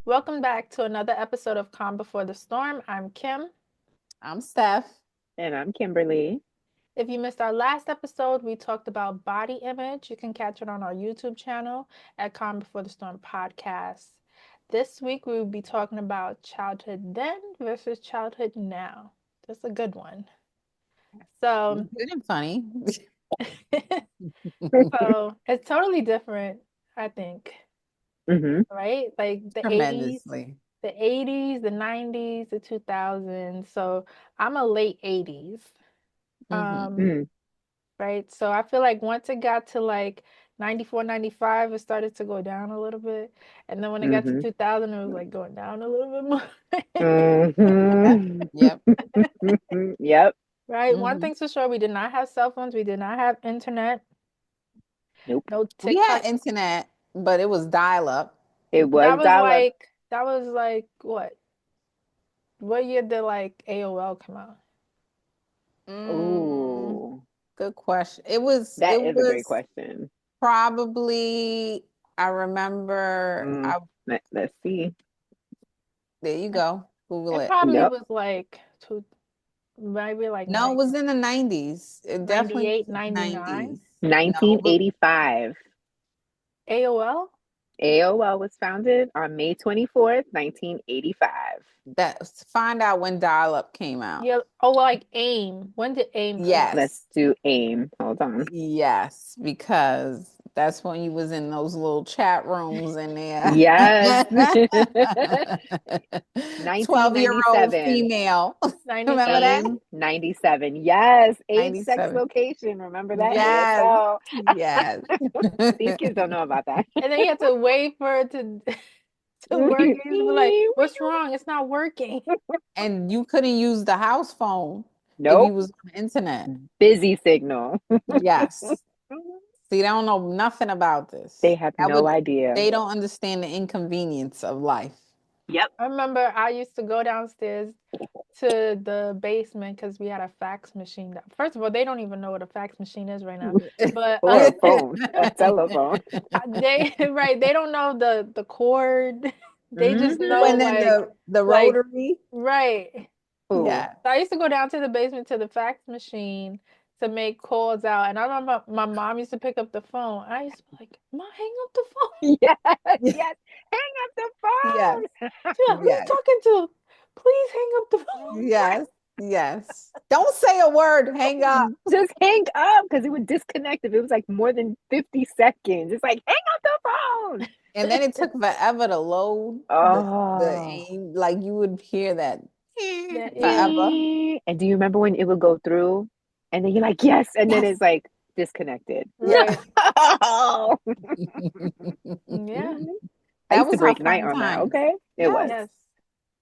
Welcome back to another episode of Calm Before the Storm. I'm Kim. I'm Steph. And I'm Kimberly. If you missed our last episode, we talked about body image. You can catch it on our YouTube channel at Calm Before the Storm Podcast. This week, we will be talking about childhood then versus childhood now. That's a good one. So, Good and funny. so it's totally different, I think. Right? Like the 80s, Tremendously. the 80s, the 90s, the 2000s. So I'm a late 80s. Right? So I feel like once it got to like 94, 95, it started to go down a little bit. And then when it got to 2000, it was like going down a little bit more. Yep. Yep. Right? One thing's for sure, we did not have cell phones. We did not have internet. Nope. No TikTok. We had internet, but it was dial-up. It was dial-up. That was like what? What year did like AOL come out? Ooh. Good question. It was a great question. Probably, I remember. Let's see. There you go. Google it. It probably was like maybe like no, it was in the 90s. It definitely 99. 1985. AOL? AOL was founded on May 24th, 1985. Find out when dial-up came out. Yeah. Oh, like AIM. When did AIM come Yes. out? Let's do AIM. Hold on. Yes, because that's when you was in those little chat rooms in there. Yes. 12-year-old female. Remember that? 97. Yes. Age, 97. sex, location. Remember that? Yes. Yes. These kids don't know about that. And then you have to wait for it to work. You be like, what's wrong? It's not working. And you couldn't use the house phone if you was on the internet. Busy signal. Yes. See, they don't know nothing about this. They have no idea. They don't understand the inconvenience of life. Yep. I remember I used to go downstairs to the basement because we had a fax machine. First of all, they don't even know what a fax machine is right now. But or a phone, a telephone. They don't know the cord. They just know and then the rotary. Right. Ooh. Yeah. So I used to go down to the basement to the fax machine to make calls out. And I remember my mom used to pick up the phone. I used to be like, Mom, hang up the phone. Yes. Hang up the phone. Yes. Yeah, who are you talking to? Please hang up the phone. Yes. Don't say a word. Hang up. Just hang up because it would disconnect if it was like more than 50 seconds. It's like, hang up the phone. And then it took forever to load the aim. Like you would hear that forever. And do you remember when it would go through? And then you're like, yes. And then it's like disconnected. Right. Oh. Yeah. I used to break night on that. Okay. It was. Yes.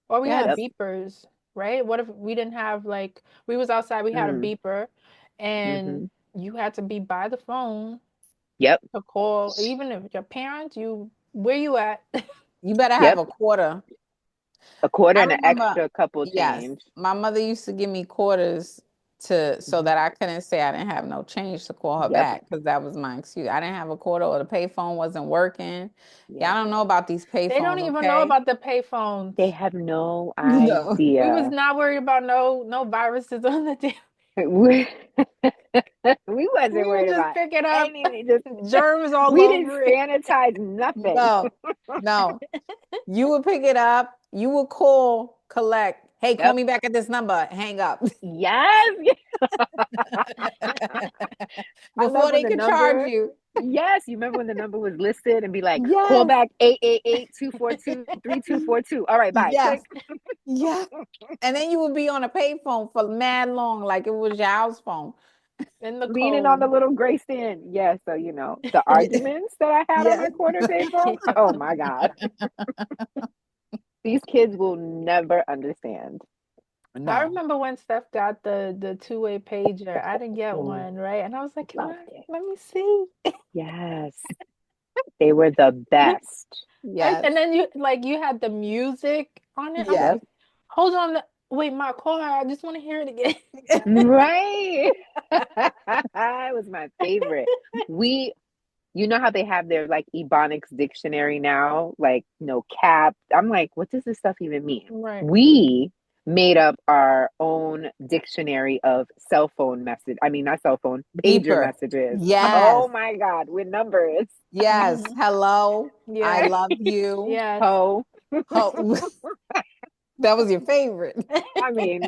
Or we had beepers, right? What if we didn't have we was outside, we had a beeper and you had to be by the phone. Yep. To call, even if your parents, where you at? You better have a quarter. A quarter and an extra couple change. My mother used to give me quarters so that I couldn't say I didn't have no change to call her back because that was my excuse. I didn't have a quarter or the payphone wasn't working. Y'all don't know about these payphones. They don't even know about the payphones. They have no idea. We was not worried about no viruses on the damn. We wasn't worried about pick it up. Just germs all over. We didn't sanitize nothing. No. You would pick it up. You would call, collect. Hey, call me back at this number. Hang up. Yes. Before they could charge you. Yes. You remember when the number was listed and be like, call back 888-242-3242. All right, bye. Yes. Yeah. And then you would be on a payphone for mad long, like it was your house phone. Leaning on the little gray stand. Yeah. So, the arguments that I had on my quarter payphone. Oh, my God. These kids will never understand. No. I remember when Steph got the two-way pager. I didn't get one, right? And I was like, let me see. Yes. They were the best. Yes. And then you had the music on it. Yes. Like, hold on. Wait, my call. I just want to hear it again. Right. It was my favorite. You know how they have their like Ebonics dictionary now, like no cap. I'm like, what does this stuff even mean? Right. We made up our own dictionary of cell phone message. I mean, not cell phone, pager Beeper. messages. Yes. Oh my God, with numbers. Yes. Mhm. Hello. I Yeah. love you. Yes. Oh, Oh, that was your favorite. I mean,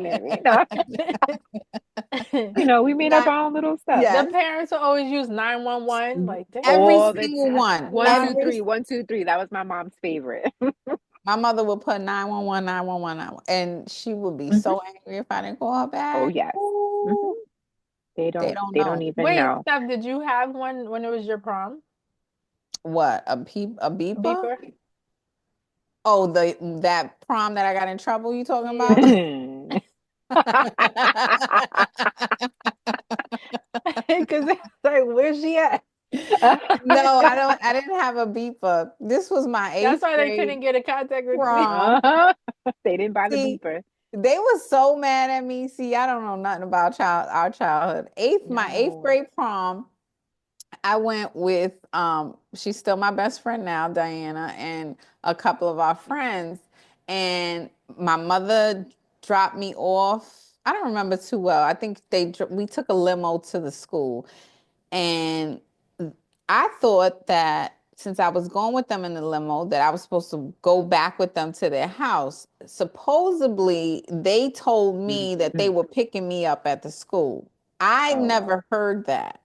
we made up Not, our own little stuff The yes. parents will always use 911. Like, Every all the single time. one. One, two, Every three, 1, 2, 3. That was my mom's favorite. My mother would put 911, 911, and she would be Mhm. so angry if I didn't call her Oh back. yes. Hmm. Ooh, They they don't. don't They don't know. even wait, know. Steph, did you have one when it was your prom? What? A A beeper? beeper? Oh, that prom that I got in trouble you talking Yeah. about? Because it's like, where's she at? No, I didn't have a beeper. This was my That's eighth why they couldn't grade get in contact with you. prom. Uh-huh. They didn't buy the See, beeper. they were so mad at me. See, I don't know nothing about our childhood. My eighth No. grade prom. I went with she's still my best friend now, Diana, and a couple of our friends. And my mother dropped me off. I don't remember too well. I think we took a limo to the school. And I thought that since I was going with them in the limo, that I was supposed to go back with them to their house. Supposedly, they told me that they Mhm. were picking me up at the school. I Oh. never heard that.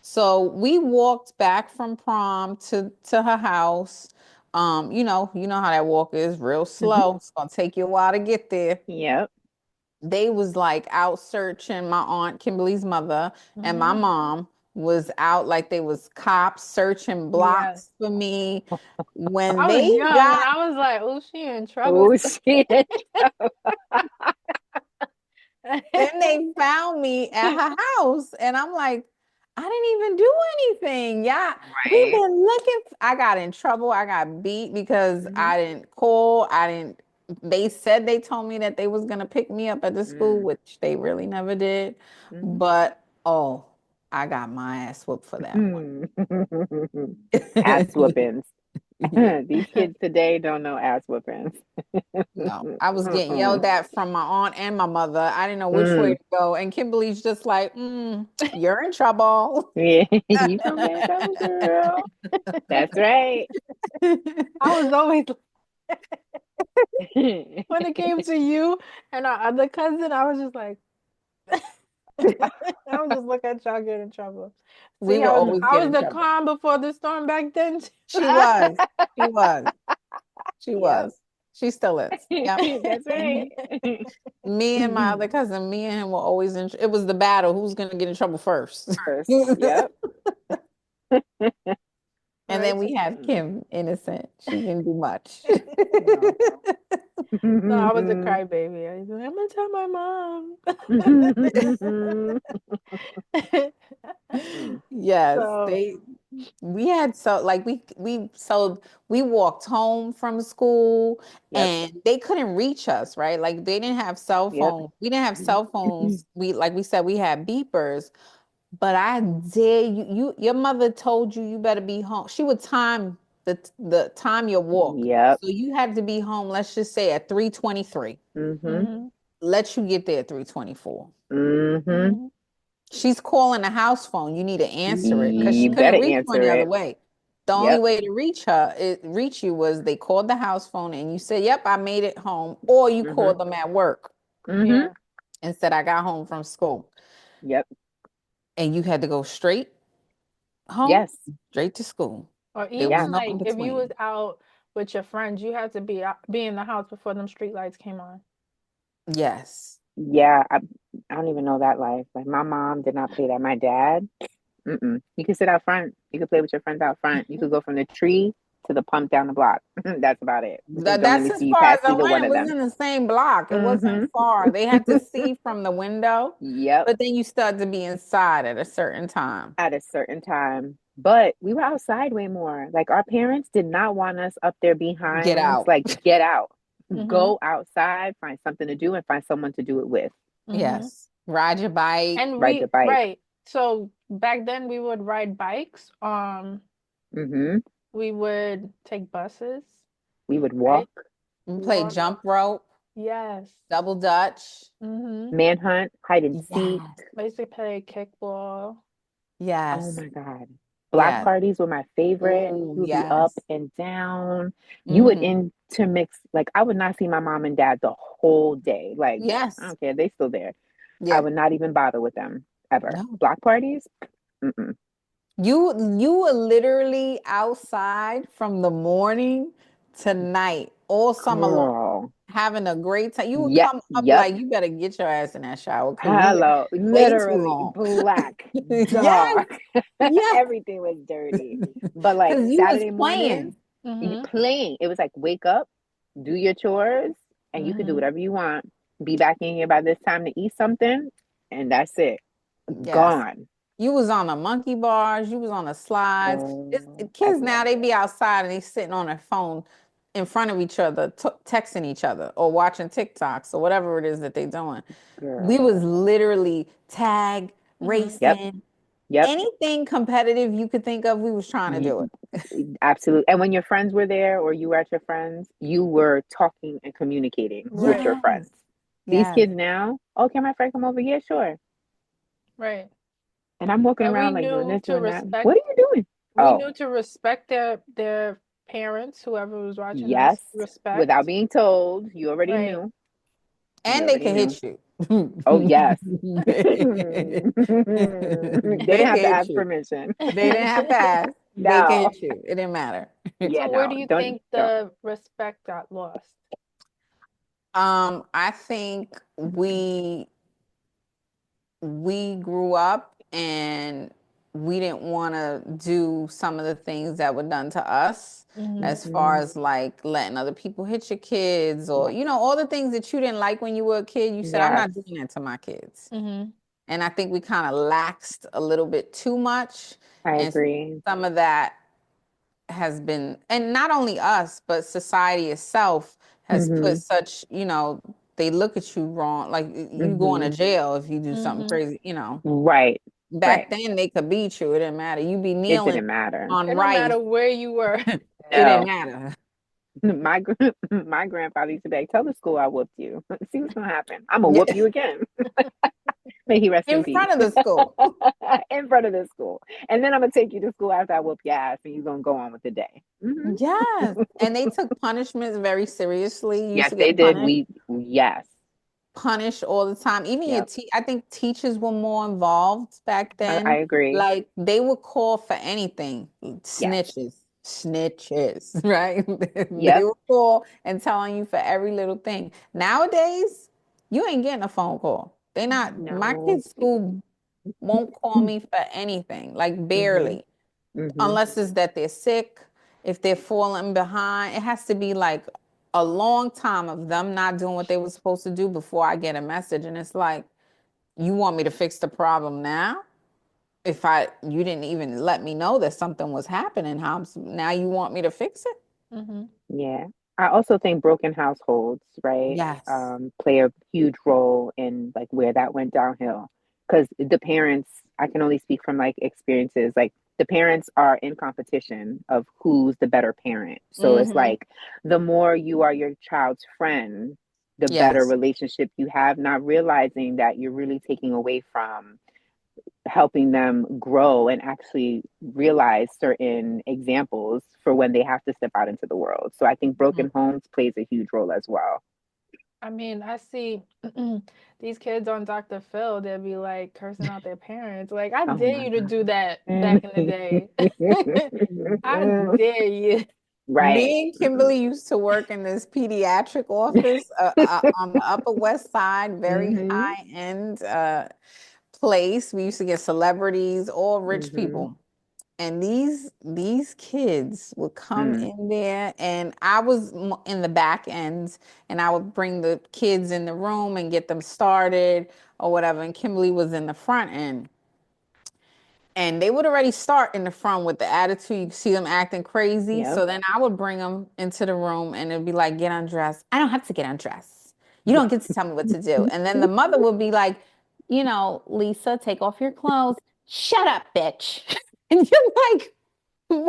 So we walked back from prom to her house. You know how that walk is, real Hmm. slow. It's gonna take you a while to get there. Yep. They was like out searching. My aunt Kimberly's mother and my Hmm. mom was out like they was cops searching Yes. blocks for me. When I was they young and got I was like, oh, she in trouble. Oh shit. Then they found me at her house, and I'm like, I didn't even do anything. Yeah, we've Right. been looking. I got in trouble. I got beat because Hmm. I didn't call. I didn't. They said they told me that they was gonna pick me up at the school, Mm. which they really never did. Hmm. But oh, I got my ass whooped for that one. Ass whoopings. Yeah. These kids today don't know ass whoopings. No, I was getting Mm-mm. yelled at from my aunt and my mother. I didn't know which way Mm. to go. And Kimberly's just like, you're in trouble. Yeah, you gonna get in trouble, girl. That's right. I was always, when it came to you and our other cousin, I was just like, I would just look at y'all get in trouble. We See, will always I get was in the trouble. calm before the storm back then. She was. She was. She Yep. was. She still is. Yep. That's right. Me and my other cousin, me and him were always in. It was the battle. Who's going to get in trouble first? First. Yep. And Right. then we have Kim, innocent. She didn't do much. No. No, I was a crybaby. I was like, I'm gonna tell my mom. Yes, So, we had so like we walked home from school Yep. and they couldn't reach us, right? Like they didn't have cell Yep. phones. We didn't have cell phones. We like we said we had beepers, but I dare your mother told you better be home. She would time the time your walk. Yep. So you had to be home, let's just say at 3:23. Mm-hmm. hmm Let you get there at 3:24. Mm-hmm. hmm She's calling the house phone. You need to answer it because she You couldn't better reach you any answer other it. way. The only Yep. way to reach you was they called the house phone and you said, "Yep, I made it home," or you Mm-hmm. called them at work Mm-hmm. yeah. and said, "I got home from school," Yep. and you had to go straight home, Yes. straight to school. Or There was Yeah. even no in like if you was between. out with your friends, you had to be in the house before them street lights came on. Yes. Yeah. I don't even know that life. Like my mom did not play that. My dad. Mm-mm. You could sit out front. You could play with your friends out front. You could go from the tree to the pump down the block. That's about it. Don't let That's me as see you far pass as I either one went. It of was them. in the same block. It wasn't Mm-hmm. far. They had to see from the window, Yep. but then you started to be inside at a certain time. At a certain time. But we were outside way more. Like our parents did not want us up there Get behind. out. Like, get out. Hmm Go outside, find something to do, and find someone to do it with. hmm Yes. Ride your bike. And Ride your bike. right. So back then we would ride bikes. Mhm. We would take buses, We would right? walk, We played Walk. jump rope, Yes. double dutch. Mm-hmm. manhunt, hide and seek. Yes. I used to play kickball. Oh Yes. my God. Block Yes. parties were my favorite. Oh, You would be up yes. and down. You would Mm. intermix. Like, I would not see my mom and dad the whole day. Like, I Yes. don't care. They still there. I Yeah. would not even bother with them ever. No. Block parties? Mm-mm. You were literally outside from the morning to night, all summer long, Girl. having a great time. You would Yep. come up Yep. like you better get your ass in that shower because you've been Hello. way too Literally long. black, Yes, dark. yes. Everything was dirty. But like Because you was Saturday mornings, playing. you Mm-hmm. playing. It was like wake up, do your chores, and you could do Mm-hmm. whatever you want. Be back in here by this time to eat something, and that's it. Yes. Gone. You was on the monkey bars, you was on the slides. Kids now, Everywhere. they be outside and they sitting on their phone in front of each other, texting each other or watching TikToks or whatever it is that they doing. We Girl. was literally tag, Mm-hmm. Yep. racing, Yep. anything competitive you could think of, we was trying to do it. Absolutely. And when your friends were there or you were at your friends, you were talking and communicating with Right. your friends. Yes. These Yes. kids now, oh, can my friend come over? Yeah, sure. Right. And I'm walking And we around like doing knew this, to doing that. respect What are you doing? we Oh, knew to respect their parents, whoever was watching yes. us, Without respect. being told, you already Right. knew. You And they already can knew. hit you. Oh, yes. They They didn't can have to hit ask you. permission. They didn't have to ask. They can No. hit you. It didn't matter. Yeah, So where no. do you Don't, think don't. the respect got lost? I think we grew up and we didn't want to do some of the things that were done to us Mm-hmm. as far Hmm. as like letting other people hit your kids or Yes. all the things that you didn't like when you were a kid. You said, I'm Yes. not doing that to my kids. Mm-hmm. And I think we kind of laxed a little bit too much, I and agree. some of that has been, and not only us but society itself has put Hmm. such, they look at you wrong, like you going to Hmm. jail if you do something Mm-hmm. crazy. Right. Right. Back then they could beat you, it didn't matter, you be It kneeling didn't matter. on It don't rice, matter where you were. it didn't No. matter. My grandfather used to be like, tell the school I whooped you. See what's gonna happen. I'm gonna whoop Yeah, you again. May he rest in in peace. front of the school. In front of the school. And then I'm gonna take you to school after I whoop your ass and you're gonna go on with the day. Hmm. Yes, and they took punishments very seriously. You used Yes, to they get did. punished, Yes. all the time. Even Yep. I think teachers were more involved back I then. agree. Like they would call for anything. Yes. Snitches, right? They Yep. would call and telling you for every little thing. Nowadays, you ain't getting a phone call. They not, my No. kids' school won't call me for anything, like Hmm. barely, Hmm. unless it's that they're sick, if they're falling behind. It has to be like a long time of them not doing what they were supposed to do before I get a message. And it's like, you want me to fix the problem now? If you didn't even let me know that something was happening, now you want me to fix it? Mm-hmm. Yeah. I also think broken households, right, Yes. play a huge role in like where that went downhill. Because the parents, I can only speak from like experiences, like the parents are in competition of who's the better parent. So it's Mm-hmm. like the more you are your child's friend, the better Yes. relationship you have, not realizing that you're really taking away from helping them grow and actually realize certain examples for when they have to step out into the world. So I think Mhm. broken homes plays a huge role as well. I mean, I see these kids on Dr. Phil, they'll be like cursing out their parents. Like, I Oh dare my you to do that God. back in the day. I dare you. Right. Me and Kimberly used to work in this pediatric office on the Upper West Side, very Hmm. high end place. We used to get celebrities, all rich Hmm. people. And these kids would come Mm. in there, and I was in the back end, and I would bring the kids in the room and get them started or whatever. And Kimberly was in the front end. And they would already start in the front with the attitude. You see them acting crazy. Yep. So then I would bring them into the room and it'd be like, get undressed. I don't have to get undressed. You don't get to tell me what to do. And then the mother would be like, Lisa, take off your clothes. Shut up, bitch. And you're like,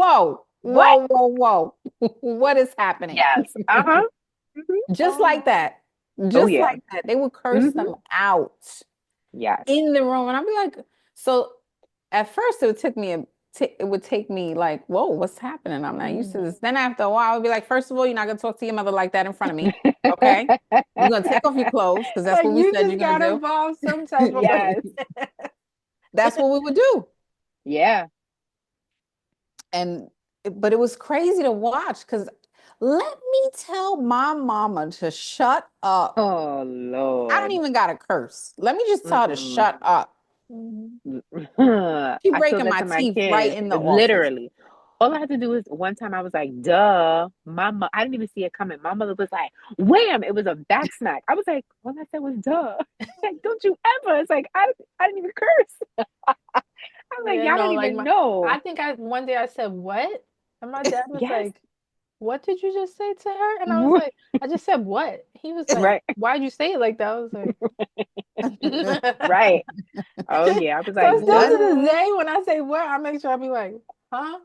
whoa, What? whoa, whoa, whoa. What is happening? Yes. Uh-huh. Hmm. Just like Oh. that. Oh Just yeah. like that. They would curse Hmm. them out Yes. in the room. And I'd be like, so at first it would take me like, whoa, what's happening? I'm not used to this. Then after a while, I would be like, first of all, you're not gonna talk to your mother like that in front of me. Okay. You're gonna take off your clothes because that's Like what we you said you're just gonna got do. involved some type of way. Yes. That's what we would do. Yeah. And but it was crazy to watch because let me tell my mama to shut up. Oh I don't Lord. even got to curse. Let me just tell her to Mm-mm. shut up. Mhm. She I told breaking that my to my teeth right kids. in the office. Literally. All I had to do is one time I was like, duh. I didn't even see it coming. My mother was like, wham, it was a back smack. I was like, all I said was duh. Like, don't you ever. It's like I didn't even curse. I'm like, Yeah, y'all no, don't like even my, know. I think I one day I said what, and my dad was Yes. like, "What did you just say to her?" And I was like, "I just said what." He was like, Right. "Why'd you say it like that?" I was like, Right. Oh yeah. I was so like, still to What? this duh. day, when I say what, I make sure I be like, "Huh?"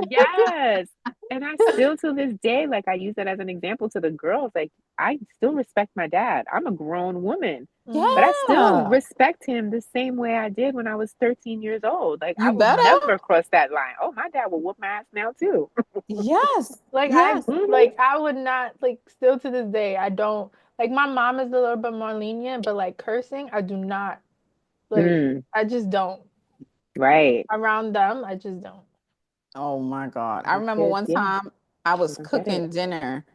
Yes. And I still to this day, like I use that as an example to the girls. Like I still respect my dad. I'm a grown woman, but Mhm. I still Yeah. respect him the same way I did when I was 13 years old. Like I You will better. never cross that line. Oh, my dad will whoop my ass now too. Yes. Like Yes. I would not like still to this day I don't like my mom is a little bit more lenient, but like cursing I do not like Mm, I just don't right. around them I just don't. Oh my God. I My remember kids, one yeah, time I they was don't get it. cooking dinner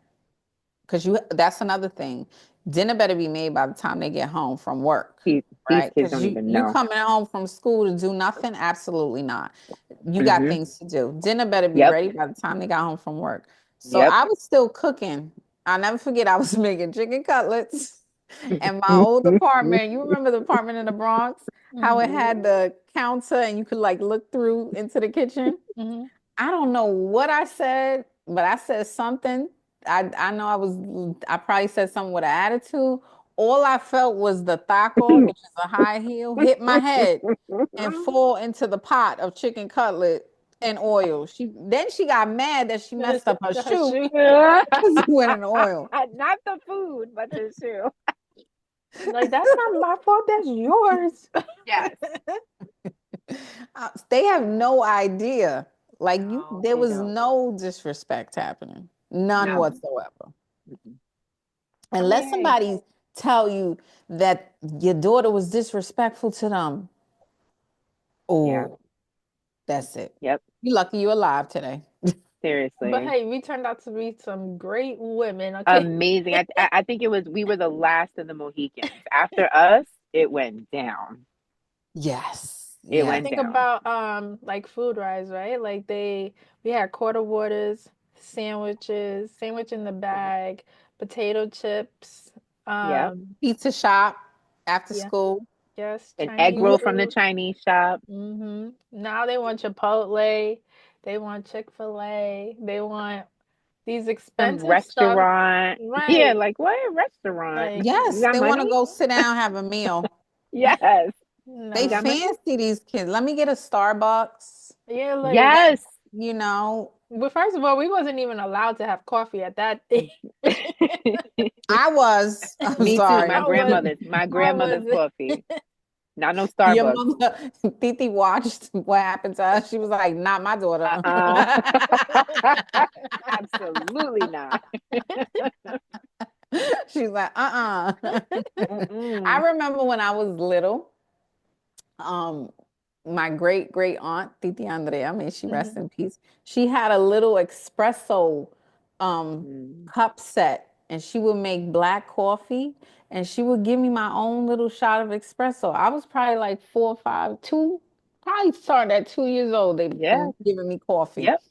because that's another thing. Dinner better be made by the time they get home from work, These right? kids Because don't even you know. coming home from school to do nothing? Absolutely not. You got Hmm. things to do. Dinner better be Yep. ready by the time they got home from work. So Yep. I was still cooking. I'll never forget I was making chicken cutlets. And my old apartment, you remember the apartment in the Bronx? How it Mhm. had the counter and you could like look through into the kitchen? Mhm. I don't know what I said, but I said something. I know I probably said something with an attitude. All I felt was the taco, which is a high heel, hit my head and fall into the pot of chicken cutlet and oil. She got mad that she messed up her The shoe shoe. because it went in oil. Not the food, but the shoe. Like that's not my fault, that's yours. Yes. They have no idea. Like No, there they was don't. no disrespect happening, none No. whatsoever. Mm-mm. I'm Unless like, somebody tell you that your daughter was disrespectful to them, yeah. oh, that's it. Yep. You lucky you alive today. But Seriously. hey, we turned out to be some great women, okay? Amazing. I think it was we were the last of the Mohicans. After us, it went down. Yes, It I yes. went think down. about like food rise, right? Like we had quarter waters, sandwiches, sandwich in the bag, potato chips, Yep. Pizza shop after yeah, school. yes, An egg Chinese roll from the food. Chinese shop. Now they want Chipotle, they want Chick-fil-A, they want these Some expensive stuff. restaurant. Yeah, Right. like what restaurant? Like, You Yes, got they want to money? go sit down, have a meal. Yes. They You got no. money? fancy these kids. Let me get a Starbucks. Yeah, like, Yes. You know, but first of all, we wasn't even allowed to have coffee at that age. I was. I'm Me too. My sorry. I was, grandmother's my I grandmother's wasn't. coffee. Not no Your Starbucks. mother, Titi watched what happened to us. She was like, not my daughter. Uh-uh. Absolutely not. She's like, I Mm-mm. remember when I was little, um, my great great aunt, Titi Andrea, may she rest Mhm. in peace. She had a little espresso Mm. cup set, and she would make black coffee, and she would give me my own little shot of espresso. I was probably like 4 or 5, two, probably started at 2 years old. They Yeah. giving me coffee. Yep.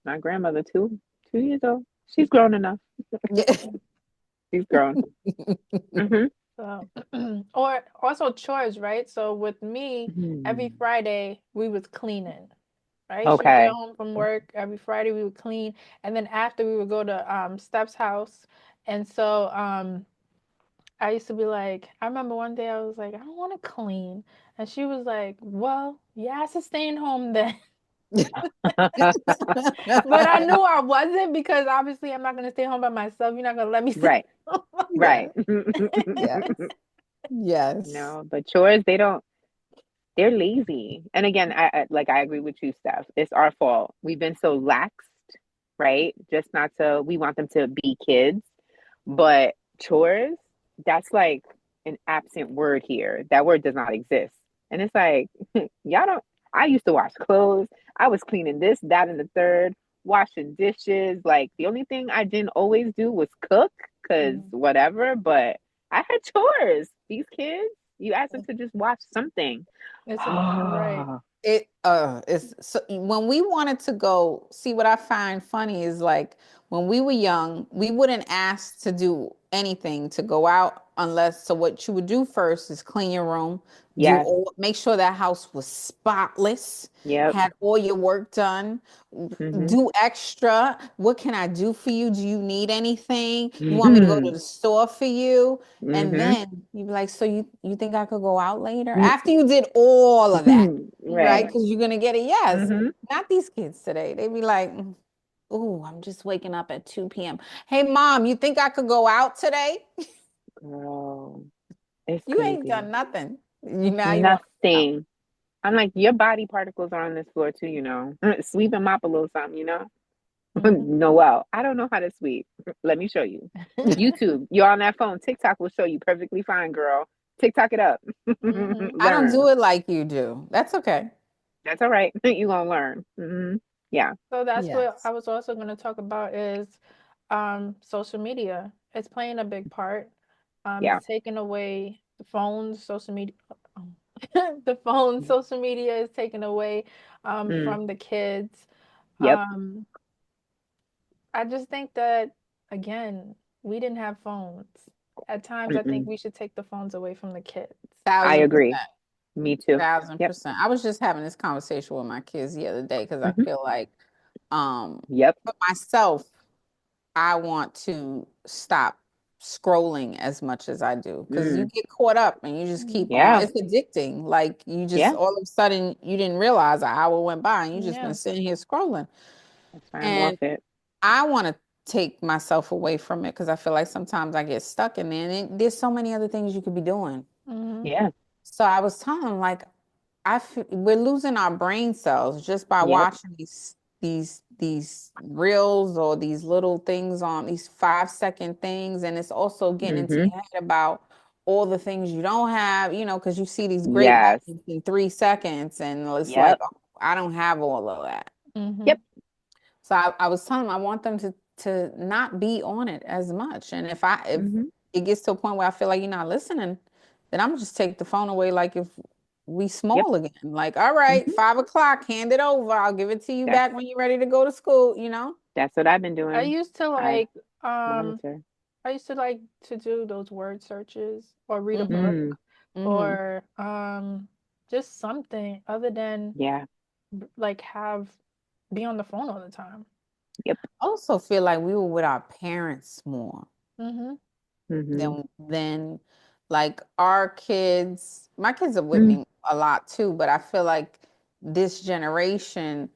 My grandmother too. 2 years old. She's grown enough. Yeah. She's grown. Hmm. So, or also chores, right? So with me, every Hmm. Friday we was cleaning, right? She would get Okay. home from work. Every Friday we would clean, and then after we would go to Steph's house, and so I used to be like, I remember one day I was like, I don't want to clean. And she was like, well, yeah, it's staying home then. But I knew I wasn't because obviously I'm not going to stay home by myself. You're not going to let me stay Right. home. Right. Yes, yes, yes. No, but chores, they're lazy. And again, I agree with you, Steph. It's our fault. We've been so laxed, right? Just not to we want them to be kids. But chores, that's like an absent word here. That word does not exist. And it's like, y'all don't I used to wash clothes. I was cleaning this, that, and the third, washing dishes. Like the only thing I didn't always do was cook, cause Mhm. whatever, but I had chores. These kids, you ask them to just watch something. It's a right. Oh, It's so when we wanted to go see, what I find funny is like when we were young, we wouldn't ask to do anything to go out unless, so what you would do first is clean your room, yes. make sure that house was spotless, Yep. had all your work done, Mhm. do extra. What can I do for you? Do you need anything? You want me to go to Mhm. the store for you? And Mhm. then you'd be like, so you think I could go out later? After you did all of that, right? Right. Mhm. Because you're gonna get a yes. Mhm. Not these kids today. They be like, "Ooh, I'm just waking up at 2 p.m. Hey, mom, you think I could go out today? Girl, it's You ain't crazy. done nothing. You want to out. Nothing. I'm like, your body particles are on this floor too, you know. Sweep and mop a little something, you know. Mhm. Noel, I don't know how to sweep. Let me show you. YouTube, you're on that phone. TikTok will show you perfectly fine, girl. TikTok it up. Mhm. I don't Learn. do it like you do. That's okay. That's all right. You gonna learn. Yeah. So that's what I Yes. was also going to talk about is social media. It's playing a big part. Yeah. It's taking away the phones, social media. The phone, social media is taken away Mm. from the kids. Yep. Um, I just think that again, we didn't have phones. At times, I think Mm-mm. we should take the phones away from the kids. I Thousand agree. percent. Me too. Thousand Yep. percent. I was just having this conversation with my kids the other day because I Hmm. feel like, Yep. for myself, I want to stop scrolling as much as I do because you Mm. get caught up and you just Mhm. keep on. Yeah. It's addicting. Like you just Yeah. all of a sudden you didn't realize an hour went by and you just been Yeah. sitting here scrolling. That's why I'm off And it. I want to take myself away from it because I feel like sometimes I get stuck in there and there's so many other things you could be doing. Mhm. Yeah. So I was telling them like we're losing our brain cells just by Yep. watching these reels or these little things on these 5 second things, and it's also getting into Hmm. your head about all the things you don't have, because you see these great Yes. moments in 3 seconds, and it's like, Yep. oh, I don't have all of that. Mhm. Yep. So I was telling them I want them to not be on it as much. And if Hmm. it gets to a point where I feel like you're not listening, then I'm just take the phone away like if we Yep. small again. Like, all right, Hmm. 5 o'clock, hand it over. I'll give it to you That's back when you're ready to go to school. that's what I've been I doing. used to I like um monitor. I used to like to do those word searches or read a Mm-hmm. book Mm. Mm-hmm. or just something other than Yeah. like have be on the phone all the time. Yep. Also feel like we were with our parents more Mhm. Hmm. than like our kids. My kids are with Mm. me a lot too, but I feel like this generation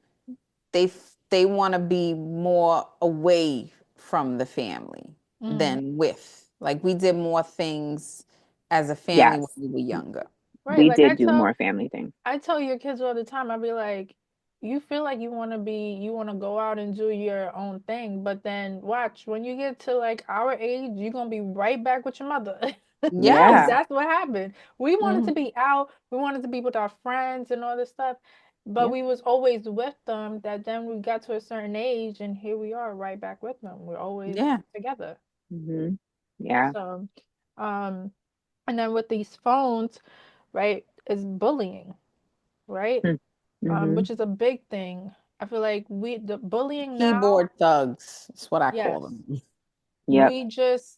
they want to be more away from the family Mhm. than with. Like we did more things as a family when Yes. we were younger. Right, We like did do more family things. I tell your kids all the time, I'll be like, you feel like you want to go out and do your own thing, but then watch, when you get to like our age, you're going to be right back with your mother. Because Yes. Yeah. that's what happened. We wanted to Mhm. be out, we wanted to be with our friends and all this stuff, but Yep. we was always with them, that then we got to a certain age and here we are right back with them. We're always Yeah. together. Hmm. Yeah. So, um, and then with these phones, right, is bullying, right? Mm-hmm. Which is a big thing. I feel like the bullying now, Keyboard thugs. That's what I call yes, them. Yep. we just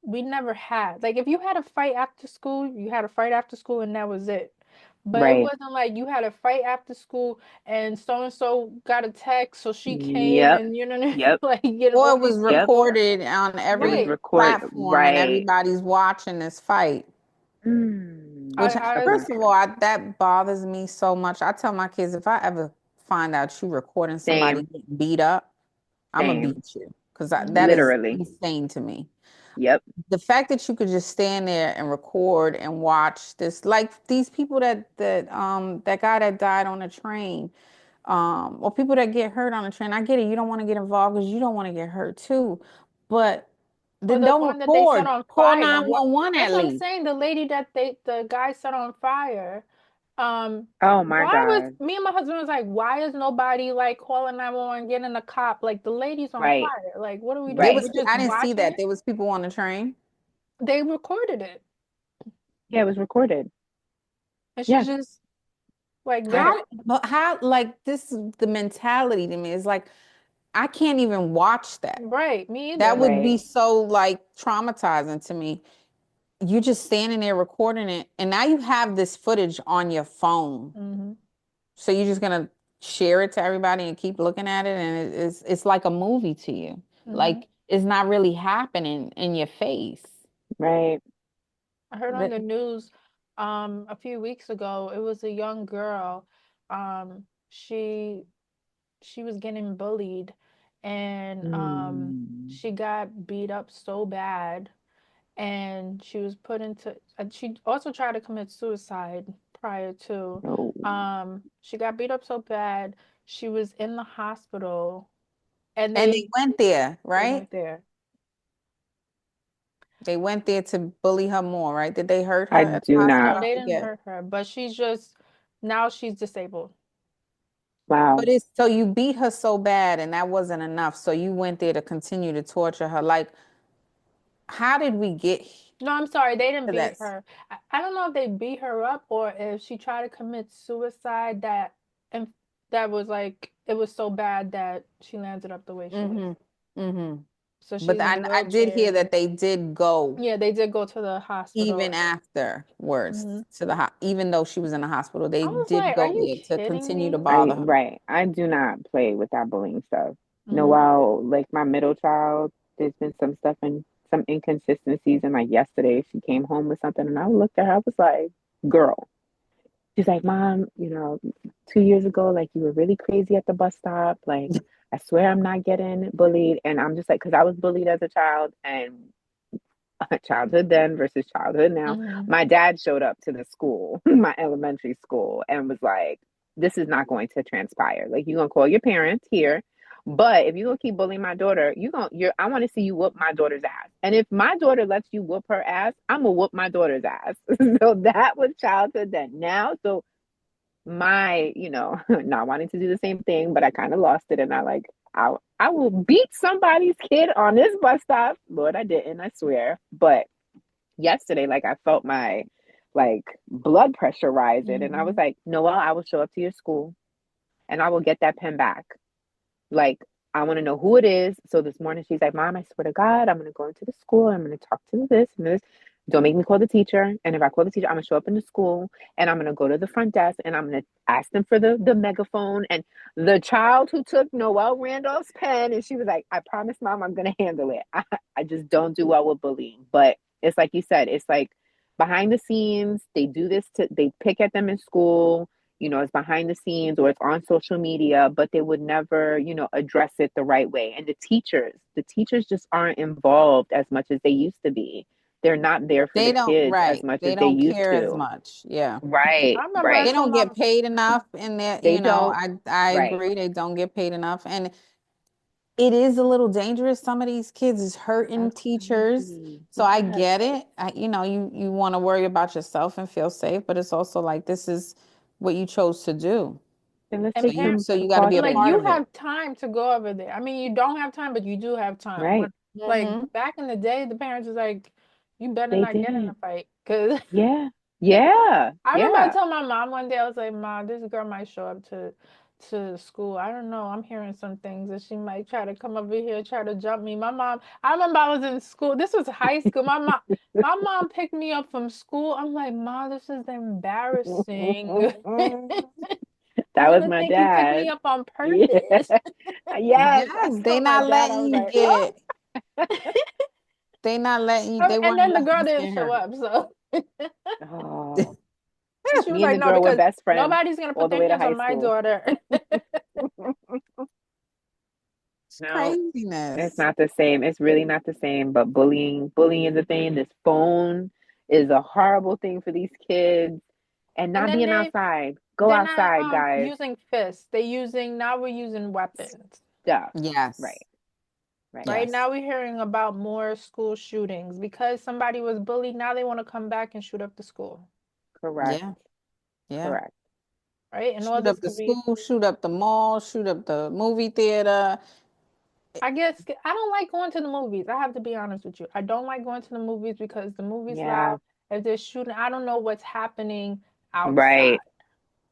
we never had like if you had a fight after school, you had a fight after school and that was it. But it Right. wasn't like you had a fight after school and so got a text, so she came Yep. and you know what I mean? Yep. Like getting Or all it these was Yep. people. recorded on It was every Right. recorded. platform and Right. everybody's watching this fight. Which, I Okay. first of all, that bothers me so much. I tell my kids, if I ever find out you recording somebody Same. getting beat up, I'm gonna Same. beat you because that mhm. is Literally. insane to me. Yep. The fact that you could just stand there and record and watch this, like these people that guy that died on the train, or people that get hurt on the train. I get it. You don't want to get involved because you don't want to get hurt too, but Or then the don't one that they set record. on Call fire. What 911 that's at what I'm least. saying. The lady that the guy set on fire. Oh my Why was God. me and my husband was like, why is nobody like calling 911 getting a cop? Like the lady's on Right. fire. Like what are we There doing? Right. was. We're just I didn't see watching that. it. There was people on the train. They recorded it. Yeah, it was recorded. And she's Yeah. just like Yeah. very How? But how? Like this is the mentality to me. It's like I can't even watch that. right. Me That either. would Right. be so like traumatizing to me. You just standing there recording it, and now you have this footage on your phone. Hmm. So you're just gonna share it to everybody and keep looking at it, and it's like a movie to you. Hmm. Like it's not really happening in your face. Right. I heard on But the news a few weeks ago, it was a young girl. Um, she she was getting bullied and Mm. she got beat up so bad and she was put into she also tried to commit suicide prior to Oh. she got beat up so bad she was in the hospital and and they went there, they right? went there. They went there to bully her more, right? Did they hurt her I at the do hospital? not. No, I they didn't forget. hurt her, but she's just now she's disabled. Wow. But it's so you beat her so bad and that wasn't enough. So you went there to continue to torture her. Like, how did we get No, I'm sorry, they didn't to beat this? her. I don't know if they beat her up or if she tried to commit suicide and that was like it was so bad that she landed up the way she did. Mm-hmm. Mm-hmm. So But she's in a I did hear wheelchair. that they did go Yeah, they did go to the hospital. even afterwards Hmm. to even though she was in the hospital, they I was did like, "Are go you there to kidding continue to me?" bother her. Right. I do not play with that bullying stuff. Hmm. Noelle, like my middle child, there's been some stuff and some inconsistencies. And like yesterday, she came home with something, and I looked at her. I was like, "Girl." She's like, "Mom, 2 years ago, like you were really crazy at the bus stop. Like, I swear I'm not getting bullied." And I'm just like, because I was bullied as a child, and childhood then versus childhood now. Hmm. My dad showed up to the school, my elementary school, and was like, "This is not going to transpire. Like, you're gonna call your parents here, but if you're gonna keep bullying my daughter, I want to see you whoop my daughter's ass. And if my daughter lets you whoop her ass, I'm gonna whoop my daughter's ass." So that was childhood then. Now, so my, not wanting to do the same thing, but I kind of lost it, and I will beat somebody's kid on this bus stop. Lord, I didn't, I swear. But yesterday, like I felt my like blood pressure rising, and I was Hmm. like, Noelle, I will show up to your school and I will get that pen back. Like, I want to know who it is. So this morning she's like, Mom, I swear to God, I'm going to go into the school. I'm going to talk to this and this. Don't make me call the teacher. And if I call the teacher, I'm going to show up in the school and I'm going to go to the front desk and I'm going to ask them for the megaphone. And the child who took Noelle Randolph's pen, and she was like, I promise, Mom, I'm going to handle it. I just don't do well with bullying. But it's like you said, it's like behind the scenes, they pick at them in school, it's behind the scenes or it's on social media, but they would never, address it the right way. And the teachers just aren't involved as much as they used to be. They're not there for They the don't, kids as right. much They as they don't used care as to. much. Yeah. Right, I remember I They right. told don't my get paid enough in there, They don't. I Right. agree. They don't get paid enough. And it is a little dangerous. Some of these kids is hurting That's teachers. crazy. So I Yes. get it. You want to worry about yourself and feel safe, but it's also like this is what you chose to do. Then let's and take some parents So you got to be and a like part precautions. you of it. have time to go over there. I mean, you don't have time, but you do have time. Right. When like Hmm. back in the day, the parents was like, "You better They not get in a didn't. fight," because Yeah. Yeah. I remember I Yeah. told my mom one day, I was like, Mom, this girl might show up to to school. I don't know. I'm hearing some things that she might try to come over here, try to jump me. My mom, I remember I was in school. This was high school. My mom picked me up from school. I'm like, Mom, this is embarrassing. I'm That was gonna my think you picked me dad. up on Yeah. purpose. Yes, I Yes, they told my not dad, I letting was you like, oh. get. They not letting you. They And want to then the let girl you didn't get show hurt. up, so Oh. she was Me and like, the no, girl were because best friends nobody's gonna all put the their way to hands high on my school. daughter. It's No, it's craziness. not the same. It's really not the same. But bullying is a thing. This phone is a horrible thing for these kids. And And not then being outside. Go they're not outside, guys. using fists. Now we're using weapons. Stuff. Right. Yes. Right. Right Yes. now we're hearing about more school shootings because somebody was bullied. Now they want to come back and shoot up the school. Correct. Yeah. Yeah. Correct. Right? And all Shoot this up the could be, school, shoot up the mall, shoot up the movie theater. I guess, I don't like going to the movies. I have to be honest with you. I don't like going to the movies because the movie's Yeah. loud. If they're shooting, I don't know what's happening outside. Right.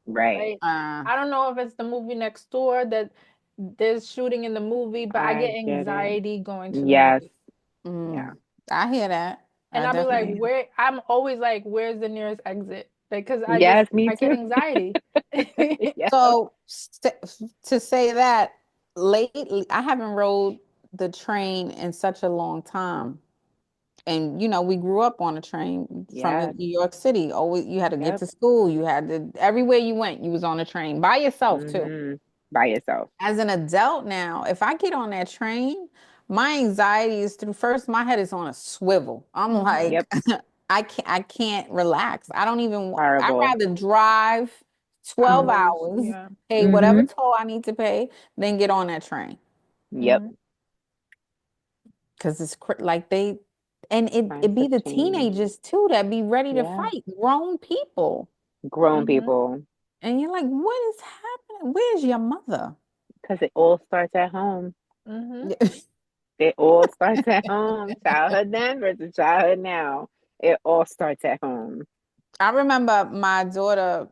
Right. Right? Uh, I don't know if it's the movie next door that there's shooting in the movie, but I I get get it. anxiety going to the Yes. movie. mm, Yeah. I hear that. And I I'll be like, definitely. where I'm always like, where's the nearest exit? Like, because Yes, me I get too. anxiety. Yeah. So to say that lately, I haven't rode the train in such a long time. And we grew up on a train from Yes. New York City. Always, you had to get Yep. to school. You had to everywhere you went, you was on a train by yourself too. Mm-hmm. By yourself. As an adult now, if I get on that train, my anxiety is through first, my head is on a swivel. I'm Hmm. like, Yep. I can't relax. I don't even I'd Horrible. rather drive 12 Hours. hours, Yeah. pay whatever Mm-hmm. toll I need to pay, than get on that train. Yep. Hmm. Because it's like and it Times be have the changed. teenagers too that be ready to Yeah. fight grown people. Grown Hmm. people. And you're like, what is happening? Where's your mother? Because it all starts at home. Hmm. It all starts at home. Childhood then versus childhood now. It all starts at home. I remember my daughter,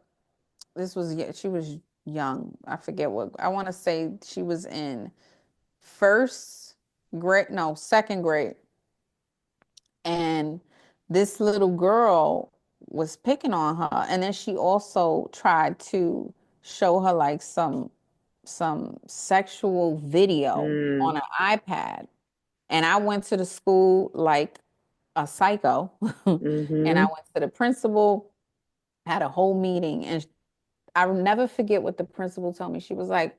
she was young. I forget what, I want to say she was in first grade, no, second grade. And this little girl was picking on her. And then she also tried to show her like some sexual video Mm. on an iPad. And I went to the school like a psycho. And I Mm-hmm. went to the principal, had a whole meeting, and I'll never forget what the principal told me. She was like,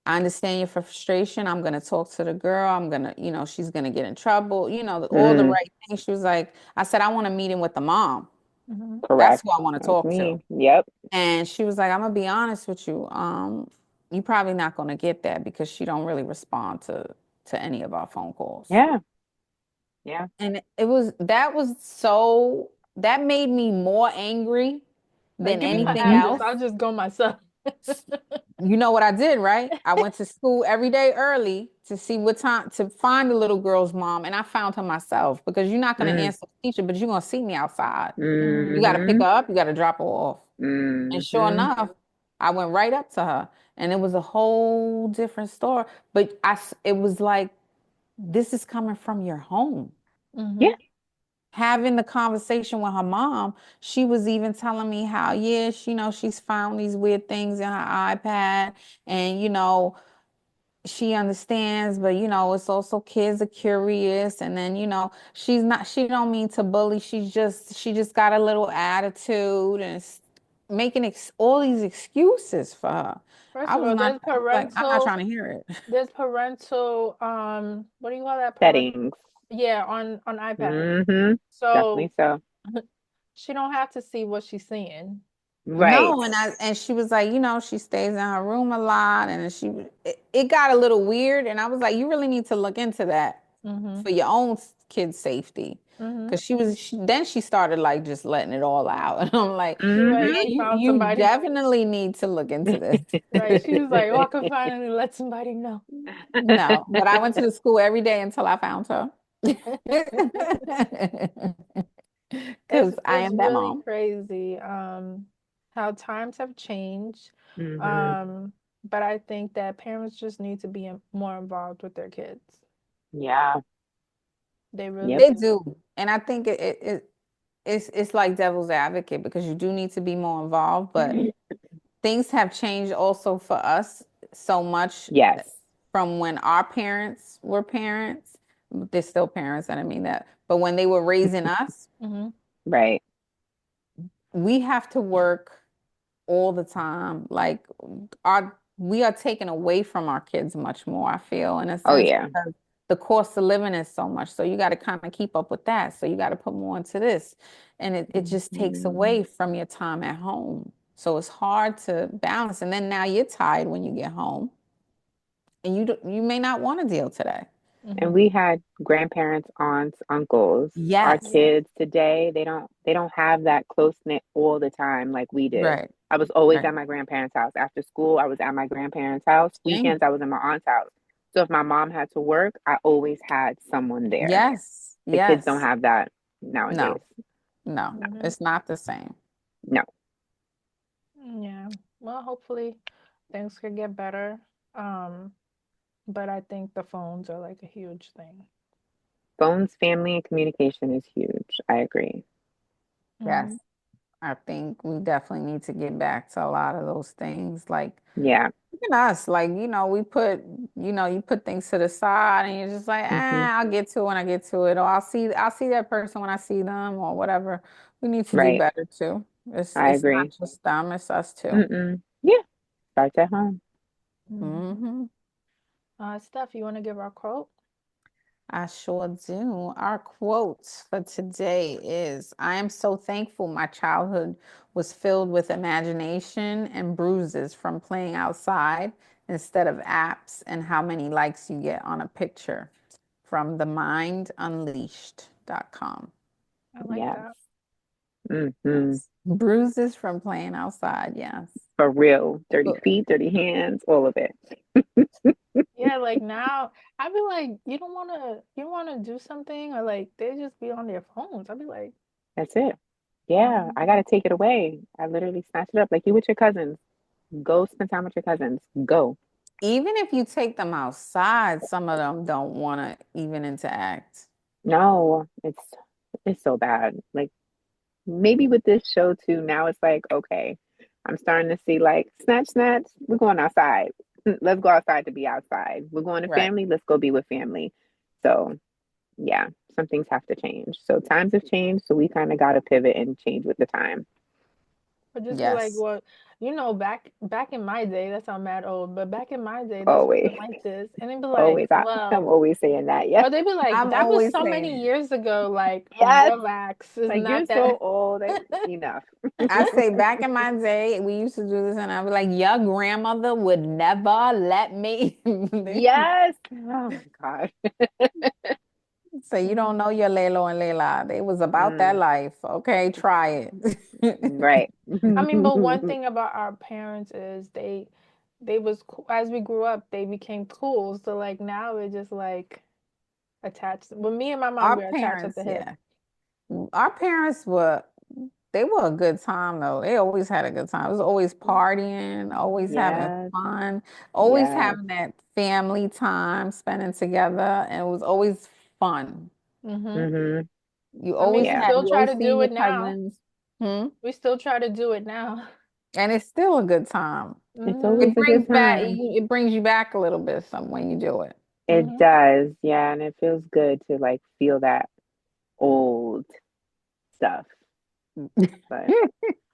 I understand your frustration. I'm going to talk to the girl. I'm going to, she's going to get in trouble, all the Mm. right things. She was like, I said, I want to meet him with the mom. Hmm. That's Correct. who I want to That's talk to. me. Yep. And she was like, I'm going to be honest with you. You probably not going to get that because she don't really respond to any of our phone calls. Yeah. Yeah. And that made me more angry Like, than give me my anything Mm-hmm. address. else. I'll just go myself. You know what I did, right? I went to school every day early to see what time to find the little girl's mom, and I found her myself because you're not going to Mm. answer the teacher, but you're going to see me outside. You Hmm. got to pick Mm-hmm. her up, you got to drop her off. And sure Mm-hmm. enough, I went right up to her, and it was a whole different story. But it was like, this is coming from your home. Yeah. Hmm. Having the conversation with her mom, she was even telling me how, yeah, she's found these weird things in her iPad, and she understands, but it's also kids are curious, and then she don't mean to bully. She just got a little attitude and making all these excuses for her. First of all, I was like, I'm not trying to hear it. there's parental, what do you call that? Settings. Yeah, on iPad. Mm-hmm. So Definitely so. she don't have to see what she's seeing. Right. No, and she was like, she stays in her room a lot, and it got a little weird, and I was like, you really need to look into that Hmm. for your own kid's safety, Hmm. because then she started like just letting it all out, and I'm like, She's like, yeah, Mm-hmm. she found you somebody. definitely need to look into this. Right. She was like, oh, I can finally let somebody know. No, but I went to the school every day until I found her, It's because I it's am that really mom. crazy how times have changed. Mm-hmm. Um But I think that parents just need to be more involved with their kids. Yeah. They really Yep. They do. do. And I think it's like devil's advocate because you do need to be more involved, but things have changed also for us so much Yes. from when our parents were parents. They're still parents, I don't mean that. But when they were raising us, Hmm. Right. we have to work all the time. Like our we are taken away from our kids much more, I feel, in a Oh sense, yeah. because the cost of living is so much. So you got to kind of keep up with that. So you got to put more into this. And it just takes Mhm. away from your time at home. So it's hard to balance. And then now you're tired when you get home and you may not want to deal today. And Hmm. we had grandparents, aunts, uncles. Our Yes. Yeah. kids today, they don't have that close knit all the time like we did. Right. I was always Right. at my grandparents' house. After school, I was at my grandparents' house. Same. Weekends, I was in my aunt's house. So if my mom had to work, I always had someone there. Yes. The kids don't Yes. have that No. nowadays. No. Hmm. It's not the same. No. Yeah. Well, hopefully things could get better. Um, but I think the phones are like a huge thing. Phones, family, and communication is huge. I agree. Yes. Hmm. I think we definitely need to get back to a lot of those things. Like Yeah. even us, like, we put, you put things to the side and you're just like, Hmm. I'll get to it when I get to it, or I'll see that person when I see them, or whatever. We need to do Right. better too. It's I it's not agree. just them, it's us too. Mm-mm. Yeah. Starts at home. Hmm. Hmm. Steph, you want to give our quote? I sure do. Our quote for today is I am so thankful my childhood was filled with imagination and bruises from playing outside instead of apps and how many likes you get on a picture from themindunleashed.com. I like Yes. that. Hmm. Yes. Bruises from playing outside. Yes. For real. Dirty Good. feet, dirty hands, all of it. Yeah, like now I'd be like, you don't wanna do something, or like they just be on their phones. I'd be like, That's it. Yeah, I mm-hmm. gotta take it away. I literally snatch it up. Like you with your cousins. Go spend time with your cousins. Go. Even if you take them outside, some of them don't want to even interact. No, it's so bad. Like maybe with this show too, now it's like, okay, I'm starting to see like snatch, we're going outside. Let's go outside to be outside. We're going to Right. family, let's go be with family. So yeah, some things have to change. So times have changed, so we kind of got to pivot and change with the time. Or just be like, Yes. well, back in my day, that sound mad old, but back in my day, this Always, wasn't like this. And they'd be like, always. I'm well, always saying that. Yeah. or they'd be like, I'm that was always so many saying, years ago, like Yes. relax. It's Like you're not so that. old. Enough. I say back in my day, we used to do this, and I'd be like, your grandmother would never let me. Yes. Oh my God. So you don't know your Lelo and Layla. They was about that Mm, life. Okay, try it. right. I mean, but one thing about our parents is they was as we grew up, they became cool. So like now we're just like attached. Well, me and my mom, Our we're attached at parents, the hip. yeah. Our parents they were a good time though. They always had a good time. It was always partying, always having Yes. fun, always Yes. having that family time spending together, and it was always fun. Hmm. Hmm. You I mean, always we Yeah. had, still you try always to see do your it now. cousins. Hmm? We still try to do it now. And it's still a good time. It's Hmm. always a good time. It brings you back a little bit some when you do it. It Hmm. does. Yeah. And it feels good to like feel that old stuff. But I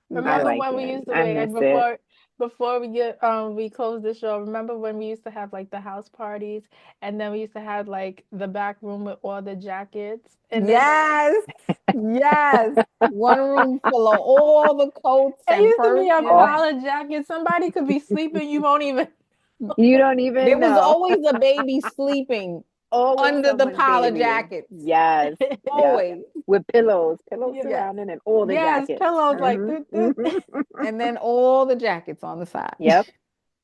Remember like when we it. used to I wait miss it. before we close the show? Remember when we used to have like the house parties, and then we used to have like the back room with all the jackets, and then Yes, yes. One room full of all the coats it and used to be a Oh, perfume. pile of jackets. Somebody could be sleeping, you won't even. you don't There even was know. always a baby sleeping Always under the someone's pile of baby. jackets. Yes. Yep. Always. With pillows Yeah. Yes. surrounding and all the Yes, jackets. pillows like Hmm. doot, doot. Hmm. And then all the jackets on the side. Yep.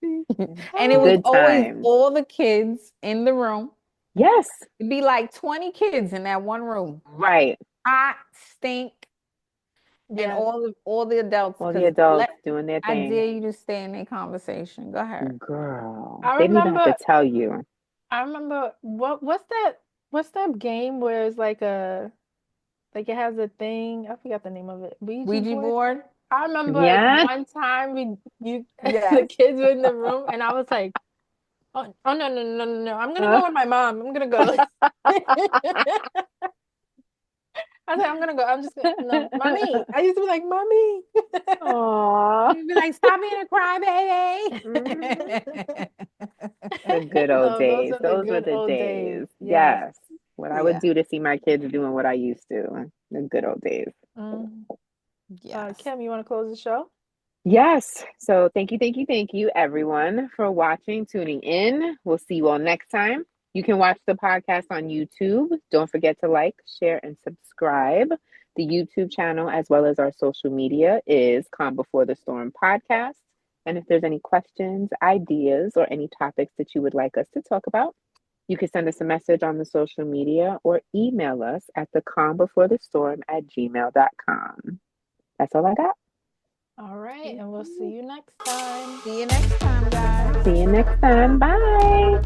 And it was Good always times. all the kids in the room. Yes. It'd be like 20 kids in that one room. Right. Hot, stink. And Yes. all the adults, All the because adults doing their I thing. dare you to stay in a conversation. Go ahead. Girl, I they don't even have to remember tell you. what's that game where it's like it has a thing. I forgot the name of it. Ouija Ouija board. board? I remember Yeah. one time the Yes. kids were in the room and I was like, oh no no no no no! I'm gonna go with my mom. I'm gonna go. I said I'm gonna go. I'm just gonna no, mommy. I used to be like, mommy. Aw. You'd be like, stop being a Mhm. crybaby. The good old No, those days. are the Those were good the old days. days. Yes. Yes. What I would Yeah. do to see my kids doing what I used to. The good old days. Mm. Yes. Kim, you want to close the show? Yes. So thank you, everyone, for watching, tuning in. We'll see you all next time. You can watch the podcast on YouTube. Don't forget to like, share, and subscribe. The YouTube channel, as well as our social media, is Calm Before the Storm Podcast. And if there's any questions, ideas, or any topics that you would like us to talk about, you can send us a message on the social media or email us at the calmbeforethe storm@gmail.com. That's all I got. All right, and we'll see you next time. See you next time, guys. See you next time. Bye.